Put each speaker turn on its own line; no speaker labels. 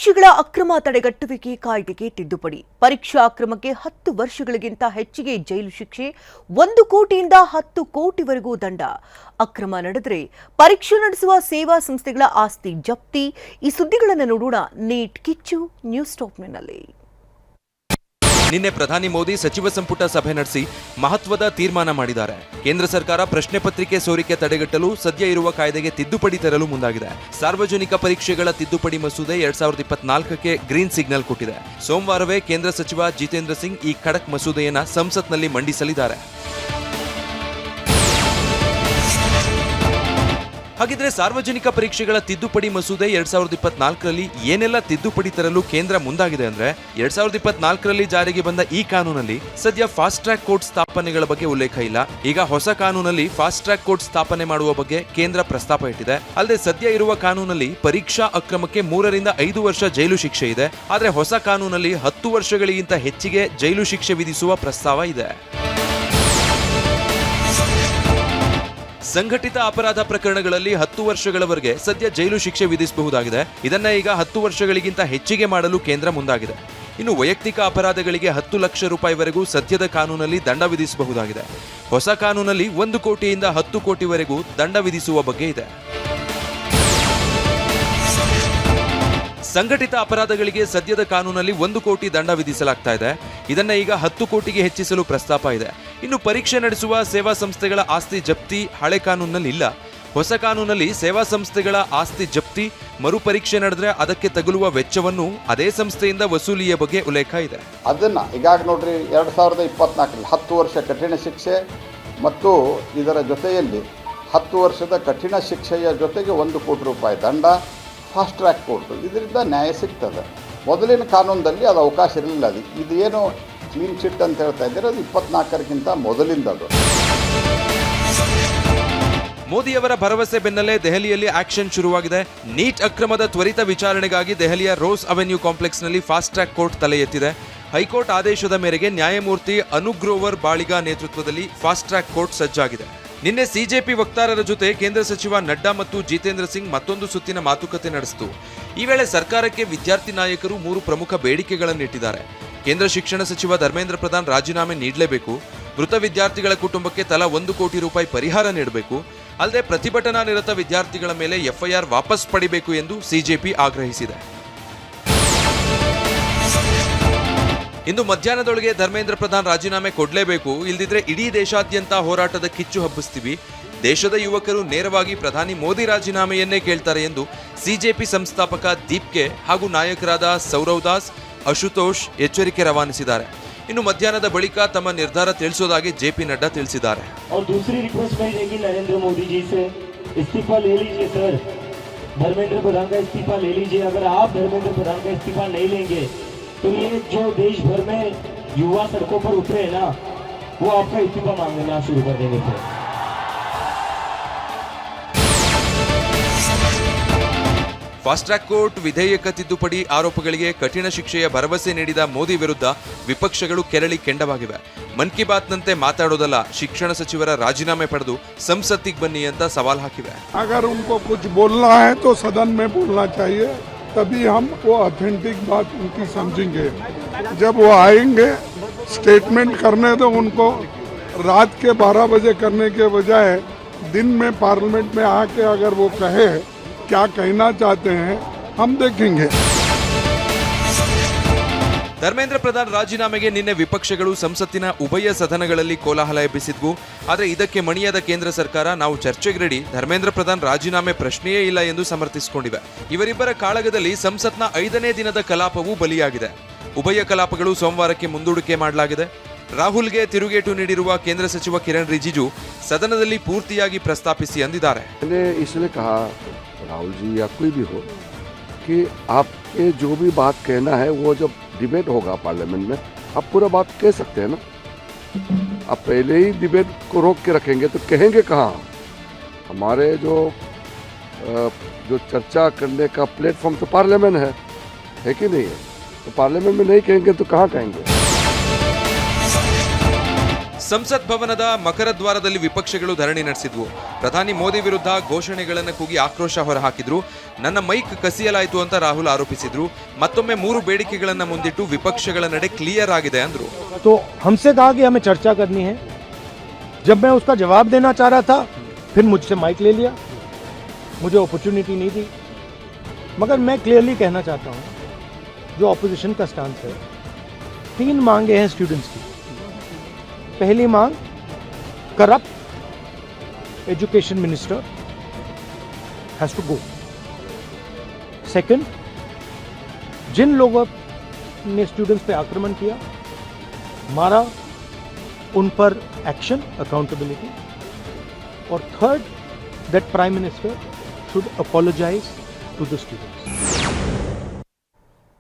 ಪರೀಕ್ಷೆಗಳ ಅಕ್ರಮ ತಡೆಗಟ್ಟುವಿಕೆ ಕಾಯ್ದೆಗೆ ತಿದ್ದುಪಡಿ. ಪರೀಕ್ಷಾ ಅಕ್ರಮಕ್ಕೆ 10 ವರ್ಷಗಳಿಗಿಂತ ಹೆಚ್ಚಿಗೆ ಜೈಲು ಶಿಕ್ಷೆ, 1 ಕೋಟಿಯಿಂದ 10 ಕೋಟಿವರೆಗೂ ದಂಡ. ಅಕ್ರಮ ನಡೆದರೆ ಪರೀಕ್ಷೆ ನಡೆಸುವ ಸೇವಾ ಸಂಸ್ಥೆಗಳ ಆಸ್ತಿ ಜಪ್ತಿ. ಈ ಸುದ್ದಿಗಳನ್ನು ನೋಡೋಣ ನೀಟ್ ಕಿಚ್ಚು ನ್ಯೂಸ್ ಟಾಪ್ನಲ್ಲಿ.
ನಿನ್ನೆ ಪ್ರಧಾನಿ ಮೋದಿ ಸಚಿವ ಸಂಪುಟ ಸಭೆ ನಡೆಸಿ ಮಹತ್ವದ ತೀರ್ಮಾನ ಮಾಡಿದ್ದಾರೆ. ಕೇಂದ್ರ ಸರ್ಕಾರ ಪ್ರಶ್ನೆ ಪತ್ರಿಕೆ ಸೋರಿಕೆ ತಡೆಗಟ್ಟಲು ಸದ್ಯ ಇರುವ ಕಾಯ್ದೆಗೆ ತಿದ್ದುಪಡಿ ತರಲು ಮುಂದಾಗಿದೆ. ಸಾರ್ವಜನಿಕ ಪರೀಕ್ಷೆಗಳ ತಿದ್ದುಪಡಿ ಮಸೂದೆ 2024ಕ್ಕೆ ಗ್ರೀನ್ ಸಿಗ್ನಲ್ ಕೊಟ್ಟಿದೆ. ಸೋಮವಾರವೇ ಕೇಂದ್ರ ಸಚಿವ ಜಿತೇಂದ್ರ ಸಿಂಗ್ ಈ ಖಡಕ್ ಮಸೂದೆಯನ್ನ ಸಂಸತ್ನಲ್ಲಿ ಮಂಡಿಸಲಿದ್ದಾರೆ. ಹಾಗಿದ್ರೆ ಸಾರ್ವಜನಿಕ ಪರೀಕ್ಷೆಗಳ ತಿದ್ದುಪಡಿ ಮಸೂದೆ 2024ರಲ್ಲಿ ಏನೆಲ್ಲ ತಿದ್ದುಪಡಿ ತರಲು ಕೇಂದ್ರ ಮುಂದಾಗಿದೆ ಅಂದ್ರೆ, 2024ರಲ್ಲಿ ಜಾರಿಗೆ ಬಂದ ಈ ಕಾನೂನಲ್ಲಿ ಸದ್ಯ ಫಾಸ್ಟ್ ಟ್ರ್ಯಾಕ್ ಕೋರ್ಟ್ ಸ್ಥಾಪನೆಗಳ ಬಗ್ಗೆ ಉಲ್ಲೇಖ ಇಲ್ಲ. ಈಗ ಹೊಸ ಕಾನೂನಲ್ಲಿ ಫಾಸ್ಟ್ ಟ್ರ್ಯಾಕ್ ಕೋರ್ಟ್ ಸ್ಥಾಪನೆ ಮಾಡುವ ಬಗ್ಗೆ ಕೇಂದ್ರ ಪ್ರಸ್ತಾಪ ಇಟ್ಟಿದೆ. ಅಲ್ಲದೆ ಸದ್ಯ ಇರುವ ಕಾನೂನಲ್ಲಿ ಪರೀಕ್ಷಾ ಅಕ್ರಮಕ್ಕೆ 3 ರಿಂದ 5 ವರ್ಷ ಜೈಲು ಶಿಕ್ಷೆ ಇದೆ. ಆದ್ರೆ ಹೊಸ ಕಾನೂನಲ್ಲಿ 10 ವರ್ಷಗಳಿಗಿಂತ ಹೆಚ್ಚಿಗೆ ಜೈಲು ಶಿಕ್ಷೆ ವಿಧಿಸುವ ಪ್ರಸ್ತಾವ ಇದೆ. ಸಂಘಟಿತ ಅಪರಾಧ ಪ್ರಕರಣಗಳಲ್ಲಿ 10 ವರ್ಷಗಳವರೆಗೆ ಸದ್ಯ ಜೈಲು ಶಿಕ್ಷೆ ವಿಧಿಸಬಹುದಾಗಿದೆ. ಇದನ್ನ ಈಗ 10 ವರ್ಷಗಳಿಗಿಂತ ಹೆಚ್ಚಿಗೆ ಮಾಡಲು ಕೇಂದ್ರ ಮುಂದಾಗಿದೆ. ಇನ್ನು ವೈಯಕ್ತಿಕ ಅಪರಾಧಗಳಿಗೆ 10 ಲಕ್ಷ ರೂಪಾಯಿವರೆಗೂ ಸದ್ಯದ ಕಾನೂನಲ್ಲಿ ದಂಡ ವಿಧಿಸಬಹುದಾಗಿದೆ. ಹೊಸ ಕಾನೂನಲ್ಲಿ 1 ಕೋಟಿಯಿಂದ 10 ಕೋಟಿವರೆಗೂ ದಂಡ ವಿಧಿಸುವ ಬಗ್ಗೆ ಇದೆ. ಸಂಘಟಿತ ಅಪರಾಧಗಳಿಗೆ ಸದ್ಯದ ಕಾನೂನಲ್ಲಿ 1 ಕೋಟಿ ದಂಡ ವಿಧಿಸಲಾಗ್ತಾ ಇದೆ. ಇದನ್ನ ಈಗ 10 ಕೋಟಿಗೆ ಹೆಚ್ಚಿಸಲು ಪ್ರಸ್ತಾಪ ಇದೆ. ಇನ್ನು ಪರೀಕ್ಷೆ ನಡೆಸುವ ಸೇವಾ ಸಂಸ್ಥೆಗಳ ಆಸ್ತಿ ಜಪ್ತಿ ಹಳೆ ಕಾನೂನಲ್ಲಿ ಇಲ್ಲ. ಹೊಸ ಕಾನೂನಲ್ಲಿ ಸೇವಾ ಸಂಸ್ಥೆಗಳ ಆಸ್ತಿ ಜಪ್ತಿ ಮರುಪರೀಕ್ಷೆ ನಡೆದ್ರೆ ಅದಕ್ಕೆ ತಗುಲುವ ವೆಚ್ಚವನ್ನು ಅದೇ ಸಂಸ್ಥೆಯಿಂದ ವಸೂಲಿಯ ಬಗ್ಗೆ ಉಲ್ಲೇಖ ಇದೆ.
ಅದನ್ನ ಈಗಾಗ ನೋಡ್ರಿ 2024ರಲ್ಲಿ 10 ವರ್ಷ ಕಠಿಣ ಶಿಕ್ಷೆ ಮತ್ತು ಇದರ ಜೊತೆಯಲ್ಲಿ 10 ವರ್ಷದ ಕಠಿಣ ಶಿಕ್ಷೆಯ ಜೊತೆಗೆ 1 ಕೋಟಿ ರೂಪಾಯಿ ದಂಡ, ಫಾಸ್ಟ್ ಟ್ರ್ಯಾಕ್ ಕೋರ್ಟು, ಇದರಿಂದ ನ್ಯಾಯ ಸಿಗ್ತದೆ. ಮೊದಲಿನ ಕಾನೂನಲ್ಲಿ ಅದು ಅವಕಾಶ ಇರಲಿಲ್ಲ. ಇದು ಏನು ಕ್ಲೀನ್ ಚಿಟ್ ಅಂತ ಹೇಳ್ತಾ ಇದ್ದಾರೆ, ಅದು 24ಕ್ಕಿಂತ ಮೊದಲಿಂದದು.
ಮೋದಿಯವರ ಭರವಸೆ ಬೆನ್ನಲ್ಲೇ ದೆಹಲಿಯಲ್ಲಿ ಆಕ್ಷನ್ ಶುರುವಾಗಿದೆ. ನೀಟ್ ಅಕ್ರಮದ ತ್ವರಿತ ವಿಚಾರಣೆಗಾಗಿ ದೆಹಲಿಯ ರೋಸ್ ಅವೆನ್ಯೂ ಕಾಂಪ್ಲೆಕ್ಸ್ನಲ್ಲಿ ಫಾಸ್ಟ್ ಟ್ರ್ಯಾಕ್ ಕೋರ್ಟ್ ತಲೆ ಎತ್ತಿದೆ. ಹೈಕೋರ್ಟ್ ಆದೇಶದ ಮೇರೆಗೆ ನ್ಯಾಯಮೂರ್ತಿ ಅನುಗ್ರೋವರ್ ಬಾಳಿಗಾ ನೇತೃತ್ವದಲ್ಲಿ ಫಾಸ್ಟ್ ಟ್ರ್ಯಾಕ್ ಕೋರ್ಟ್ ಸಜ್ಜಾಗಿದೆ. ನಿನ್ನೆ ಸಿಜೆಪಿ ವಕ್ತಾರರ ಜೊತೆ ಕೇಂದ್ರ ಸಚಿವ ನಡ್ಡಾ ಮತ್ತು ಜಿತೇಂದ್ರ ಸಿಂಗ್ ಮತ್ತೊಂದು ಸುತ್ತಿನ ಮಾತುಕತೆ ನಡೆಸಿತು. ಈ ವೇಳೆ ಸರ್ಕಾರಕ್ಕೆ ವಿದ್ಯಾರ್ಥಿ ನಾಯಕರು 3 ಪ್ರಮುಖ ಬೇಡಿಕೆಗಳನ್ನಿಟ್ಟಿದ್ದಾರೆ. ಕೇಂದ್ರ ಶಿಕ್ಷಣ ಸಚಿವ ಧರ್ಮೇಂದ್ರ ಪ್ರಧಾನ್ ರಾಜೀನಾಮೆ ನೀಡಲೇಬೇಕು, ಮೃತ ವಿದ್ಯಾರ್ಥಿಗಳ ಕುಟುಂಬಕ್ಕೆ ತಲಾ 1 ಕೋಟಿ ರೂಪಾಯಿ ಪರಿಹಾರ ನೀಡಬೇಕು, ಅಲ್ಲದೆ ಪ್ರತಿಭಟನಾ ನಿರತ ವಿದ್ಯಾರ್ಥಿಗಳ ಮೇಲೆ ಎಫ್ಐಆರ್ ವಾಪಸ್ ಪಡಿಬೇಕು ಎಂದು ಸಿಜೆಪಿ ಆಗ್ರಹಿಸಿದೆ. ಇಂದು ಮಧ್ಯಾಹ್ನದೊಳಗೆ ಧರ್ಮೇಂದ್ರ ಪ್ರಧಾನ್ ರಾಜೀನಾಮೆ ಕೊಡಲೇಬೇಕು, ಇಲ್ದಿದ್ರೆ ಇಡೀ ದೇಶಾದ್ಯಂತ ಹೋರಾಟದ ಕಿಚ್ಚು ಹಬ್ಬಿಸ್ತೀವಿ, ದೇಶದ ಯುವಕರು ನೇರವಾಗಿ ಪ್ರಧಾನಿ ಮೋದಿ ರಾಜೀನಾಮೆಯನ್ನೇ ಕೇಳ್ತಾರೆ ಎಂದು ಸಿಜೆಪಿ ಸಂಸ್ಥಾಪಕ ದೀಪ್ಕೆ ಹಾಗೂ ನಾಯಕರಾದ ಸೌರವ್ ದಾಸ್, ಅಶುತೋಷ್ ಎಚ್ಚರಿಕೆ ರವಾನಿಸಿದ್ದಾರೆ. ಇನ್ನು ಮಧ್ಯಾಹ್ನದ ಬಳಿಕ ತಮ್ಮ ನಿರ್ಧಾರ ತಿಳಿಸೋದಾಗಿ ಜೆಪಿ ನಡ್ಡಾ ತಿಳಿಸಿದ್ದಾರೆ.
तो ये जो देश भर में युवा सड़कों पर उतरे हैं ना, वो आपका इस्तीफा मांगना शुरू कर देंगे.
ಫಾಸ್ಟ್ ಟ್ರ್ಯಾಕ್ ಕೋರ್ಟ್ ವಿಧೇಯಕ ತಿದ್ದುಪಡಿ ಆರೋಪಗಳಿಗೆ ಕಠಿಣ ಶಿಕ್ಷೆಯ ಭರವಸೆ ನೀಡಿದ ಮೋದಿ ವಿರುದ್ಧ ವಿಪಕ್ಷಗಳು ಕೆರಳಿ ಕೆಂಡವಾಗಿವೆ. ಮನ್ ಕಿ ಬಾತ್ನಂತೆ ಮಾತಾಡೋದಲ್ಲ, ಶಿಕ್ಷಣ ಸಚಿವರ ರಾಜೀನಾಮೆ ಪಡೆದು ಸಂಸತ್ತಿಗೆ ಬನ್ನಿ ಅಂತ ಸವಾಲ್ ಹಾಕಿವೆ.
अगर उनको कुछ बोलना है तो सदन में बोलना चाहिए, तभी हम वो ऑथेंटिक बात उनकी समझेंगे. जब वो आएंगे स्टेटमेंट करने तो उनको रात के 12 बजे करने के बजाय दिन में पार्लियामेंट में आके अगर वो कहे क्या कहना चाहते हैं हम देखेंगे.
ಧರ್ಮೇಂದ್ರ ಪ್ರಧಾನ್ ರಾಜೀನಾಮೆಗೆ ನಿನ್ನೆ ವಿಪಕ್ಷಗಳು ಸಂಸತ್ತಿನ ಉಭಯ ಸದನಗಳಲ್ಲಿ ಕೋಲಾಹಲ ಎಬ್ಬಿಸಿದ್ವು. ಆದರೆ ಇದಕ್ಕೆ ಮಣಿಯದ ಕೇಂದ್ರ ಸರ್ಕಾರ ನಾವು ಚರ್ಚೆಗೆ ರೆಡಿ, ಧರ್ಮೇಂದ್ರ ಪ್ರಧಾನ್ ರಾಜೀನಾಮೆ ಪ್ರಶ್ನೆಯೇ ಇಲ್ಲ ಎಂದು ಸಮರ್ಥಿಸಿಕೊಂಡಿವೆ. ಇವರಿಬ್ಬರ ಕಾಳಗದಲ್ಲಿ ಸಂಸತ್ನ 5ನೇ ದಿನದ ಕಲಾಪವೂ ಬಲಿಯಾಗಿದೆ. ಉಭಯ ಕಲಾಪಗಳು ಸೋಮವಾರಕ್ಕೆ ಮುಂದೂಡಿಕೆ ಮಾಡಲಾಗಿದೆ. ರಾಹುಲ್ಗೆ ತಿರುಗೇಟು ನೀಡಿರುವ ಕೇಂದ್ರ ಸಚಿವ ಕಿರಣ್ ರಿಜಿಜು ಸದನದಲ್ಲಿ ಪೂರ್ತಿಯಾಗಿ ಪ್ರಸ್ತಾಪಿಸಿ ಅಂದಿದ್ದಾರೆ.
राहुल जी या कोई भी हो कि आपके जो भी बात कहना है वो जब डिबेट होगा पार्लियामेंट में आप पूरा बात कह सकते हैं ना. आप पहले ही डिबेट को रोक के रखेंगे तो कहेंगे कहाँ. हमारे जो चर्चा करने का प्लेटफॉर्म तो पार्लियामेंट है कि नहीं है. तो पार्लियामेंट में नहीं कहेंगे तो कहाँ कहेंगे.
ಸಂಸತ್ ಭವನದ ಮಕರದ್ವಾರದಲ್ಲಿ ವಿಪಕ್ಷಗಳು ಧರಣಿ ನಡೆಸಿದ್ವು. ಪ್ರಧಾನಿ ಮೋದಿ ವಿರುದ್ಧ ಘೋಷಣೆಗಳನ್ನು ಕೂಗಿ ಆಕ್ರೋಶ ಹೊರಹಾಕಿದ್ರು. ನನ್ನ ಮೈಕ್ ಕಸಿಯಲಾಯಿತು ಅಂತ ರಾಹುಲ್ ಆರೋಪಿಸಿದ್ರು. ಮತ್ತೊಮ್ಮೆ 3 ಬೇಡಿಕೆಗಳನ್ನು ಮುಂದಿಟ್ಟು ವಿಪಕ್ಷಗಳ ನಡೆ ಕ್ಲಿಯರ್ ಆಗಿದೆ ಅಂದ್ರು.
तो हमसे कहा कि हमें चर्चा करनी है. जब मैं उसका जवाब देना चाह रहा था, फिर मुझसे माइक ले लिया. मुझे अपॉर्चुनिटी नहीं दी. मगर मैं क्लियरली कहना चाहता हूँ, जो ऑपोजिशन का स्टांस है, 3 मांगे हैं स्टूडेंट्स की. पहली मांग, corrupt education minister has to go. Second, जिन लोगों ने स्टूडेंट्स पे आक्रमण किया, मारा, उन पर एक्शन, अकाउंटेबिलिटी. और third, that prime minister should apologise to the students.